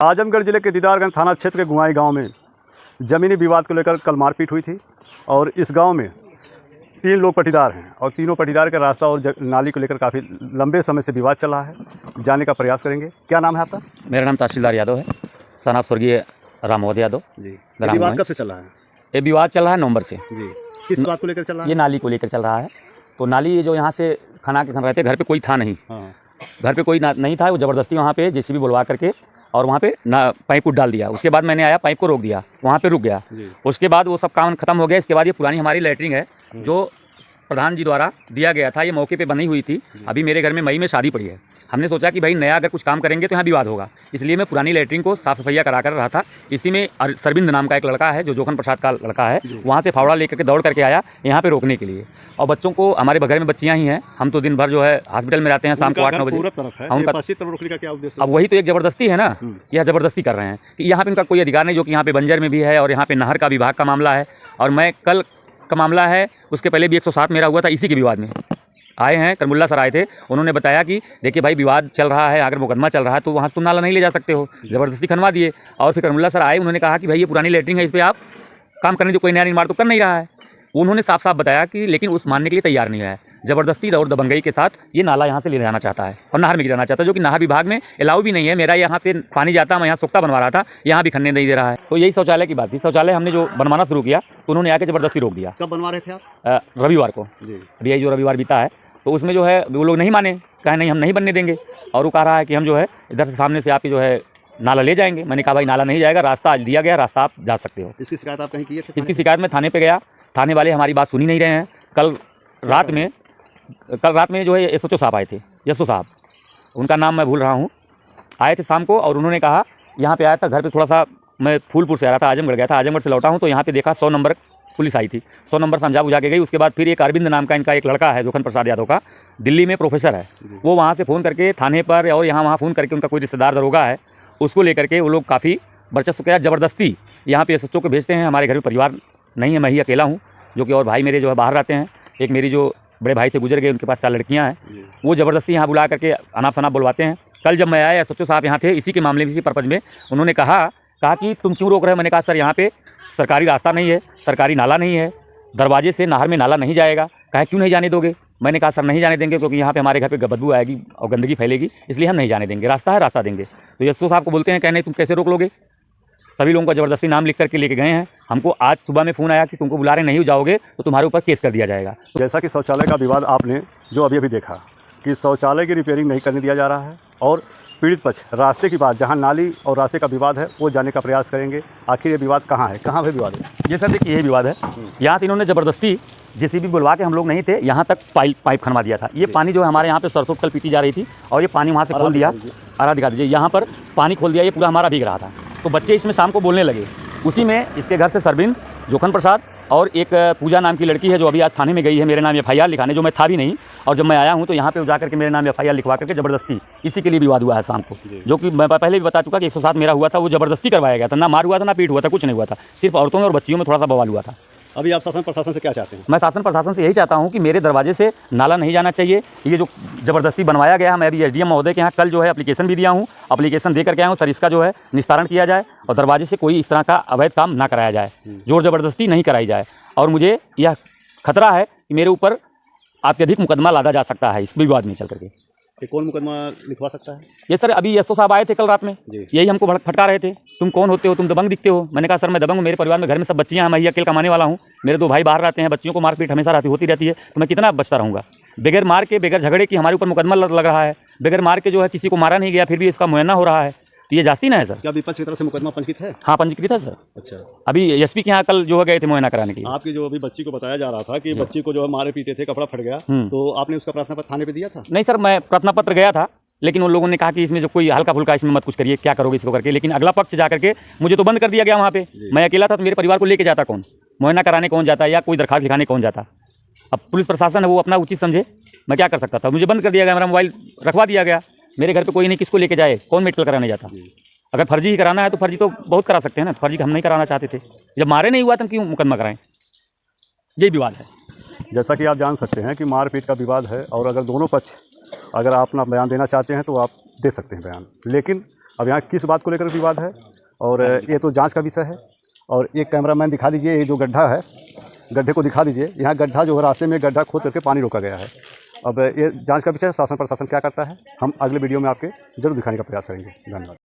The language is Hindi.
आजमगढ़ जिले के दीदारगंज थाना क्षेत्र के गुआई गांव में ज़मीनी विवाद को लेकर कल मारपीट हुई थी और इस गांव में 3 लोग पटीदार हैं और तीनों पटीदार का रास्ता और नाली को लेकर काफ़ी लंबे समय से विवाद चला है। जाने का प्रयास करेंगे। क्या नाम है आपका? मेरा नाम तहसीलदार यादव है, सनाब स्वर्गीय रामोद यादव जी। ये विवाद कब से चल रहा है? ये विवाद चल रहा है नवंबर से जी। किस बात को लेकर चल रहा है? ये नाली को लेकर चल रहा है। तो नाली जो यहाँ से खाना के रहते, घर पे कोई था नहीं। हाँ। घर पे कोई नहीं था। वो ज़बरदस्ती वहाँ पे जेसीबी बुलवा करके और वहाँ पे ना पाइप को डाल दिया। उसके बाद मैंने आया, पाइप को रोक दिया, वहाँ पे रुक गया। उसके बाद वो सब काम खत्म हो गया। इसके बाद ये पुरानी हमारी लैटरिन है जो प्रधान जी द्वारा दिया गया था, ये मौके पे बनी हुई थी। अभी मेरे घर में मई में शादी पड़ी है। हमने सोचा कि भाई नया अगर कुछ काम करेंगे तो यहाँ विवाद होगा, इसलिए मैं पुरानी लैटरिन को साफ़ सफाइया करा कर रहा था। इसी में सरबिंद नाम का एक लड़का है जो जोखन प्रसाद का लड़का है, वहाँ से फावड़ा लेकर के दौड़ करके आया यहाँ पे रोकने के लिए। और बच्चों को, हमारे घर में बच्चियाँ ही हैं, हम तो दिन भर जो है हॉस्पिटल में रहते हैं, शाम को 8-9 बजे। अब वही तो एक ज़बरदस्ती है ना, यह ज़बरदस्ती कर रहे हैं कि यहाँ पे उनका कोई अधिकार नहीं, जो कि यहाँ पे बंजर में भी है और यहाँ पे नहर का विभाग का मामला है। और मैं कल का मामला है, उसके पहले भी 107 मेरा हुआ था इसी के विवाद में। आए हैं करमुल्ला सर आए थे, उन्होंने बताया कि देखिए भाई विवाद चल रहा है, अगर मुकदमा चल रहा है तो वहाँ से तुम नाला नहीं ले जा सकते हो। ज़बरदस्ती खनवा दिए। और फिर करमुल्ला सर आए, उन्होंने कहा कि भाई ये पुरानी लैटरिन है, इस पर आप काम करने, जो कोई नया निर्माण तो कर नहीं रहा है। उन्होंने साफ साफ बताया कि, लेकिन उस मानने के लिए तैयार नहीं है। ज़बरदस्ती और दबंगई के साथ ये नाला यहाँ से ले जाना चाहता है और नहर में गिराना चाहता है, जो कि नहर विभाग में अलाउ भी नहीं है। मेरा यहाँ से पानी जाता, मैं यहाँ सोख्ता बनवा रहा था, यहाँ भी खनने नहीं दे रहा है। तो यही शौचालय की बात थी। शौचालय हमने जो बनवाना शुरू किया तो उन्होंने आके ज़बरदस्ती रोक दिया। कब बनवा रहे थे आप? रविवार को। अभी यही जो रविवार बीता है, तो उसमें जो है वो लोग नहीं माने, कहे नहीं हम नहीं बनने देंगे। और वो कह रहा है कि हम जो है इधर से सामने से आपके जो है नाला ले जाएंगे। मैंने कहा भाई नाला नहीं जाएगा, रास्ता आज दिया गया, रास्ता आप जा सकते हो। इसकी शिकायत आप कहीं की है? इसकी शिकायत मैं थाने पे गया, थाने वाले हमारी बात सुनी नहीं रहे हैं। कल रात में जो है एसओ साहब आए थे, एसओ साहब, उनका नाम मैं भूल रहा हूँ, आए थे शाम को। और उन्होंने कहा, यहाँ पे आया था घर पे, थोड़ा सा मैं फूलपुर से आ रहा था, आजमगढ़ गया था, आजमगढ़ से लौटा हूँ तो यहाँ पे देखा 100 नंबर पुलिस आई थी। 100 नंबर समझा बुझा के गई। उसके बाद फिर एक अरविंद नाम का इनका एक लड़का है, जोखन प्रसाद यादव का, दिल्ली में प्रोफेसर है, वो वहाँ से फ़ोन करके थाने पर और यहाँ वहाँ फ़ोन करके, उनका कोई रिश्तेदार दरोगा है, उसको लेकर के वो लोग काफ़ी वर्चस्व किया। ज़बरदस्ती यहाँ पे एसएचओ को भेजते हैं। हमारे घर में परिवार नहीं है, मैं ही अकेला हूँ, जो कि और भाई मेरे जो है बाहर रहते हैं। एक मेरी जो बड़े भाई थे गुजर गए, उनके पास 4 लड़कियाँ हैं, वो ज़बरदस्ती यहाँ बुला करके अनाप शनाप बुलवाते हैं। कल जब मैं आया, एसएचओ साहब यहाँ थे इसी के मामले में, इसी पर्पज़ में। उन्होंने कहा कि तुम क्यों रोक रहे हो? मैंने कहा सर यहाँ पे सरकारी रास्ता नहीं है, सरकारी नाला नहीं है, दरवाजे से नहर में नाला नहीं जाएगा। कहा क्यों नहीं जाने दोगे? मैंने कहा सर नहीं जाने देंगे, क्योंकि यहाँ पे हमारे घर पे बदबू आएगी और गंदगी फैलेगी, इसलिए हम नहीं जाने देंगे। रास्ता है, रास्ता देंगे। तो एसओ साहब को बोलते हैं, कहने तुम कैसे रोक लोगे? सभी लोगों का ज़बरदस्ती नाम लिख करके लेके गए हैं। हमको आज सुबह में फ़ोन आया कि तुमको बुला रहे नहीं जाओगे तो तुम्हारे ऊपर केस कर दिया जाएगा। जैसा कि शौचालय का विवाद आपने जो अभी देखा कि शौचालय की रिपेयरिंग नहीं करने दिया जा रहा है और पीड़ित पक्ष रास्ते की बात, जहां नाली और रास्ते का विवाद है, वो जाने का प्रयास करेंगे। आखिर ये विवाद कहाँ है, कहाँ पे विवाद है? ये सर देखिए, यही विवाद है। यहाँ से इन्होंने ज़बरदस्ती जेसीबी बुलवा के, हम लोग नहीं थे, यहाँ तक पाइप खनवा दिया था। ये पानी जो है हमारे यहाँ पे सरसों कल पीती जा रही थी और ये पानी वहाँ से खोल दिया। आरा दिखा दीजिए, यहाँ पर पानी खोल दिया, ये पूरा हमारा भीग रहा था। तो बच्चे इसमें शाम को बोलने लगे। उसी में इसके घर से सरबिंद, जोखन प्रसाद और एक पूजा नाम की लड़की है, जो अभी आज थाने में गई है मेरे नाम एफआईआर लिखाने, जो मैं था भी नहीं। और जब मैं आया हूँ तो यहाँ पे जा करके मेरे नाम एफआईआर लिखवा करके ज़बरदस्ती, इसी के लिए विवाद हुआ है शाम को। जो कि मैं पहले भी बता चुका कि 107 मेरा हुआ था, वो ज़बरदस्ती करवाया गया था। ना मार हुआ था, ना पीट हुआ था, कुछ नहीं हुआ था। सिर्फ औरतों में और बच्चियों में थोड़ा सा बवाल हुआ था। अभी आप शासन प्रशासन से क्या चाहते हैं? मैं शासन प्रशासन से यही चाहता हूँ कि मेरे दरवाजे से नाला नहीं जाना चाहिए। ये जो ज़बरदस्ती बनवाया गया है, मैं अभी एसडीएम महोदय के यहाँ कल जो है एप्लीकेशन भी दिया हूँ, एप्लीकेशन दे करके आया हूँ। सर इसका जो है निस्तारण किया जाए और दरवाजे से कोई इस तरह का अवैध काम ना कराया जाए, जोर ज़बरदस्ती नहीं कराई जाए। और मुझे यह खतरा है कि मेरे ऊपर अत्यधिक मुकदमा लादा जा सकता है इस विवाद में चल करके। कौन मुकदमा लिखवा सकता है? ये सर अभी एसओ साहब आए थे कल रात में, यही हमको फटका रहे थे, तुम कौन होते हो, तुम दबंग दिखते हो। मैंने कहा सर मैं दबंग हूँ, मेरे परिवार में घर में सब बच्चियाँ हैं, मैं ही अकेले कमाने वाला हूँ, मेरे 2 भाई बाहर रहते हैं, बच्चियों को मारपीट हमेशा होती रहती है, तो मैं कितना बचता रहूँगा? बगैर मार के, बगैर झगड़े की हमारे ऊपर मुकदमा लग रहा है। बगैर मार के जो है किसी को मारा नहीं गया, फिर भी इसका मुआयना हो रहा है, तो ये जास्ती ना है सर। क्या विपक्ष की तरफ से मुकदमा पंजीकृत है? हाँ पंजीकृत है सर। अच्छा। अभी एसपी के यहाँ कल जो है गए थे मुआयना कराने के लिए। आपकी जो अभी बच्ची को बताया जा रहा था कि बच्ची को जो है मारे पीटे थे, कपड़ा फट गया, तो आपने उसका प्रार्थना पत्र थाने पे दिया था? नहीं सर, मैं प्रार्थना पत्र गया था, लेकिन उन लोगों ने कहा कि इसमें जो कोई हल्का फुल्का इसमें मत कुछ करिए, क्या करोगे इसको करके। लेकिन अगला पक्ष जा करके मुझे तो बंद कर दिया गया वहाँ पे। मैं अकेला था तो मेरे परिवार को लेके जाता कौन, मुआयना कराने कौन जाता, या कोई दरखास्त लिखाने कौन जाता? अब पुलिस प्रशासन है, वो अपना उचित समझे, मैं क्या कर सकता था? मुझे बंद कर दिया गया, मेरा मोबाइल रखवा दिया गया। मेरे घर पे कोई नहीं, किसको लेके जाए, कौन मेडिकल कराने जाता? अगर फर्जी ही कराना है तो फर्जी तो बहुत करा सकते हैं ना, फर्जी हम नहीं कराना चाहते थे। जब मारे नहीं हुआ तो हम क्यों मुकदमा कराएं? यही विवाद है। जैसा कि आप जान सकते हैं कि मारपीट का विवाद है और अगर दोनों पक्ष अगर आप अपना बयान देना चाहते हैं तो आप दे सकते हैं बयान, लेकिन अब यहाँ किस बात को लेकर विवाद है, और ये तो जांच का विषय है। और एक कैमरामैन दिखा दीजिए, ये जो गड्ढा है, गड्ढे को दिखा दीजिए। यहाँ गड्ढा जो है, रास्ते में गड्ढा खोद करके पानी रोका गया है। अब ये जांच का विषय है, शासन प्रशासन क्या करता है हम अगले वीडियो में आपके जरूर दिखाने का प्रयास करेंगे। धन्यवाद।